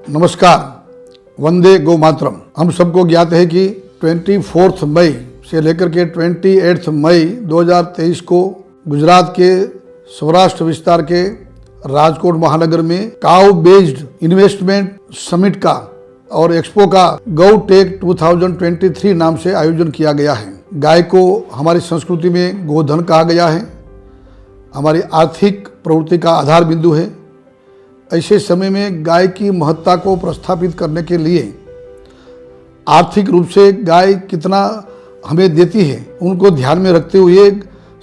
नमस्कार, वंदे गौ मातरम। हम सबको ज्ञात है कि 24 मई से लेकर के 28 मई 2023 को गुजरात के सौराष्ट्र विस्तार के राजकोट महानगर में काउ बेस्ड इन्वेस्टमेंट समिट का और एक्सपो का गौ टेक 2023 नाम से आयोजन किया गया है। गाय को हमारी संस्कृति में गोधन कहा गया है, हमारी आर्थिक प्रवृत्ति का आधार बिंदु है। ऐसे समय में गाय की महत्ता को प्रस्थापित करने के लिए आर्थिक रूप से गाय कितना हमें देती है उनको ध्यान में रखते हुए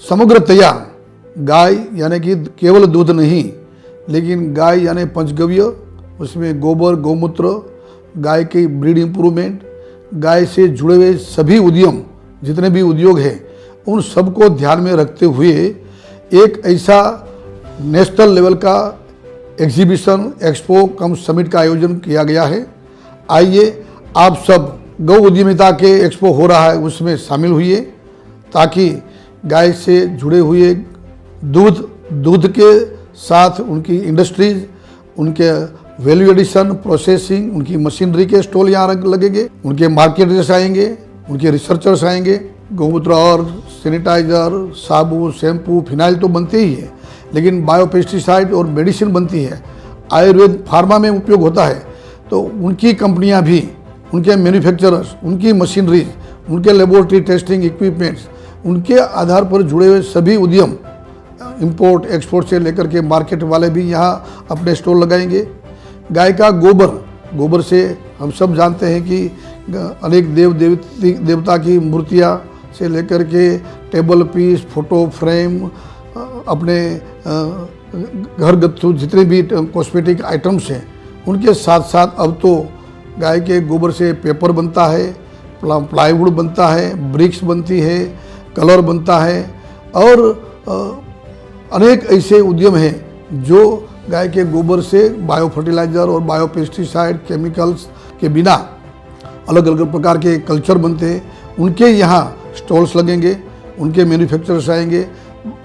समग्रतया गाय यानी कि केवल दूध नहीं, लेकिन गाय यानी पंचगव्य, उसमें गोबर, गौमूत्र, गाय की ब्रीड इम्प्रूवमेंट, गाय से जुड़े हुए सभी उद्यम, जितने भी उद्योग हैं, उन सबको ध्यान में रखते हुए एक ऐसा नेशनल लेवल का एग्जीबिशन, एक्सपो कम समिट का आयोजन किया गया है। आइए आप सब गौ उद्यमिता के एक्सपो हो रहा है उसमें शामिल हुए, ताकि गाय से जुड़े हुए दूध के साथ उनकी इंडस्ट्रीज, उनके वैल्यू एडिशन, प्रोसेसिंग, उनकी मशीनरी के स्टॉल यहाँ लगेंगे, उनके मार्केटर्स आएंगे, उनके रिसर्चर्स आएंगे। गौमूत्र और सैनिटाइजर, साबुन, शैम्पू, फिनाइल तो बनते ही है, लेकिन बायोपेस्टिसाइड और मेडिसिन बनती है, आयुर्वेद फार्मा में उपयोग होता है। तो उनकी कंपनियां भी, उनके मैन्युफैक्चरर्स, उनकी मशीनरीज, उनके लेबोरेटरी टेस्टिंग इक्विपमेंट्स, उनके आधार पर जुड़े हुए सभी उद्यम, इंपोर्ट एक्सपोर्ट से लेकर के मार्केट वाले भी यहाँ अपने स्टॉल लगाएंगे। गाय का गोबर से हम सब जानते हैं कि अनेक देवता की मूर्तियाँ से लेकर के टेबल पीस, फोटो फ्रेम, अपने घरगथ्थू जितने भी कॉस्मेटिक आइटम्स हैं, उनके साथ साथ अब तो गाय के गोबर से पेपर बनता है, प्लाईवुड बनता है, ब्रिक्स बनती है, कलर बनता है और अनेक ऐसे उद्यम हैं जो गाय के गोबर से बायो फर्टिलाइज़र और बायो पेस्टिसाइड केमिकल्स के बिना अलग अलग प्रकार के कल्चर बनते हैं। उनके यहाँ स्टॉल्स लगेंगे, उनके मैन्युफैक्चरर्स आएंगे।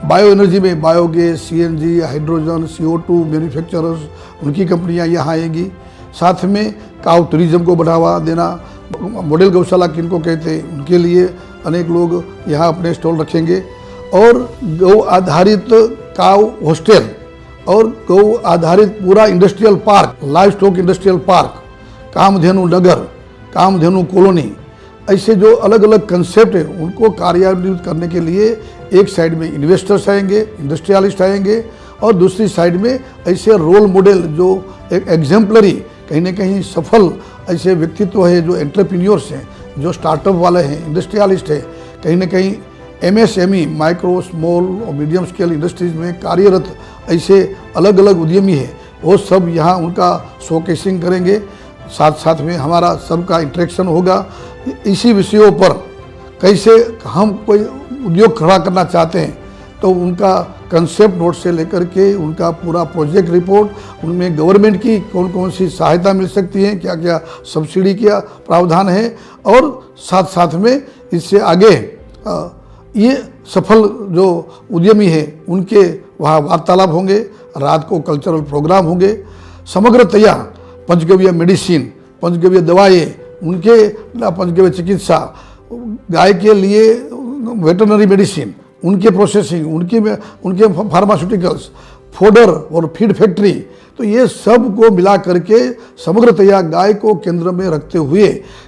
बायो एनर्जी में biogas, CNG, hydrogen, CO2 manufacturers, उनकी कंपनियां यहाँ आएंगी। साथ में काउ टूरिज्म को बढ़ावा देना, मॉडल गौशाला किनको कहते हैं, उनके लिए अनेक लोग यहाँ अपने स्टॉल रखेंगे। और गौ आधारित काउ हॉस्टल और गौ आधारित पूरा industrial park, livestock industrial park, Kamdhenu Nagar, Kamdhenu colony, ऐसे जो अलग अलग कंसेप्ट है उनको कार्यान्वित करने के लिए एक साइड में इन्वेस्टर्स आएंगे, इंडस्ट्रियलिस्ट आएंगे, और दूसरी साइड में ऐसे रोल मॉडल जो एक एग्जाम्पलरी, कहीं ना कहीं सफल ऐसे व्यक्तित्व है, जो एंटरप्रेन्योर्स हैं, जो स्टार्टअप वाले हैं, इंडस्ट्रियलिस्ट है, कहीं ना कहीं MSME, माइक्रो स्मॉल और मीडियम स्केल इंडस्ट्रीज में कार्यरत ऐसे अलग अलग उद्यमी है, वो सब यहाँ उनका शोकेसिंग करेंगे। साथ साथ में हमारा सबका इंटरेक्शन होगा इसी विषयों पर। कैसे हम कोई उद्योग खड़ा करना चाहते हैं तो उनका कंसेप्ट नोट से लेकर के उनका पूरा प्रोजेक्ट रिपोर्ट, उनमें गवर्नमेंट की कौन कौन सी सहायता मिल सकती है, क्या क्या सब्सिडी का प्रावधान है, और साथ साथ में इससे आगे ये सफल जो उद्यमी हैं उनके वहाँ वार्तालाप होंगे, रात को कल्चरल प्रोग्राम होंगे। समग्रतया पंचगव्य मेडिसिन, पंचगव्य दवाएँ, उनके पंचगव्य चिकित्सा, गाय के लिए वेटरनरी मेडिसिन, उनके प्रोसेसिंग, उनके फार्मास्यूटिकल्स, फोडर और फीड फैक्ट्री, तो ये सब को मिला करके समग्रतया गाय को केंद्र में रखते हुए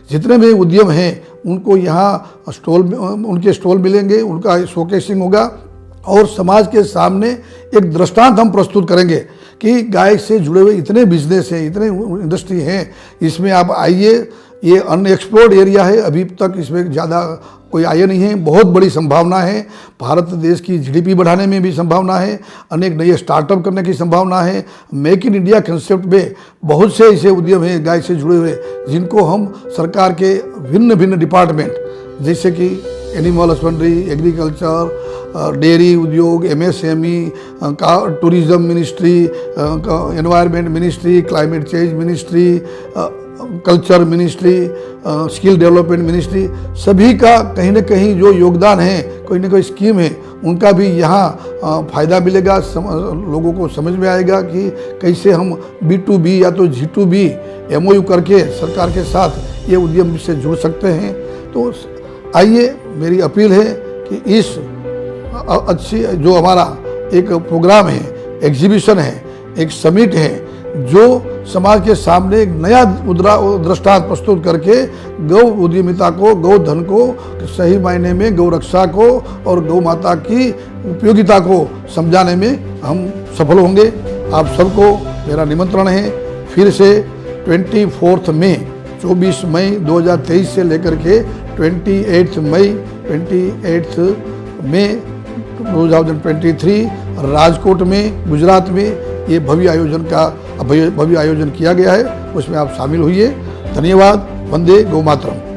जितने भी उद्यम हैं उनको यहाँ उनके स्टॉल मिलेंगे, उनका शोकेसिंग होगा, और समाज के सामने एक दृष्टांत हम प्रस्तुत करेंगे कि गाय से जुड़े हुए इतने बिजनेस हैं, इतने इंडस्ट्री हैं, इसमें आप आइए। ये अनएक्सप्लोर्ड एरिया है, अभी तक इसमें ज़्यादा कोई आया नहीं है, बहुत बड़ी संभावना है। भारत देश की GDP बढ़ाने में भी संभावना है, अनेक नए स्टार्टअप करने की संभावना है। मेक इन इंडिया कंसेप्ट में बहुत से ऐसे उद्यम हैं गाय से जुड़े हुए, जिनको हम सरकार के भिन्न भिन्न डिपार्टमेंट, जैसे कि एनिमल हस्बेंड्री, एग्रीकल्चर, डेयरी उद्योग, MSME, tourism ministry, environment ministry, climate change ministry, culture ministry, skill development ministry, सभी का कहीं ना कहीं जो योगदान है, कोई ना कोई स्कीम है, उनका भी यहाँ फ़ायदा मिलेगा। लोगों को समझ में आएगा कि कैसे हम B2B या तो G2B MOU करके सरकार के साथ ये उद्यम से जुड़ सकते हैं। तो आइए, मेरी अपील है कि इस अच्छी जो हमारा एक प्रोग्राम है, एग्जीबिशन है, एक समिट है, जो समाज के सामने एक नया दृष्टांत प्रस्तुत करके गौ उद्यमिता को, गौ धन को सही मायने में गौ रक्षा को और गौ माता की उपयोगिता को समझाने में हम सफल होंगे। आप सबको मेरा निमंत्रण है। फिर से 24 मई 24 मई 2023 से लेकर के 28 मई 2023 राजकोट में, गुजरात में ये भव्य आयोजन किया गया है। उसमें आप शामिल हुइए। धन्यवाद। वंदे गौ मातरम।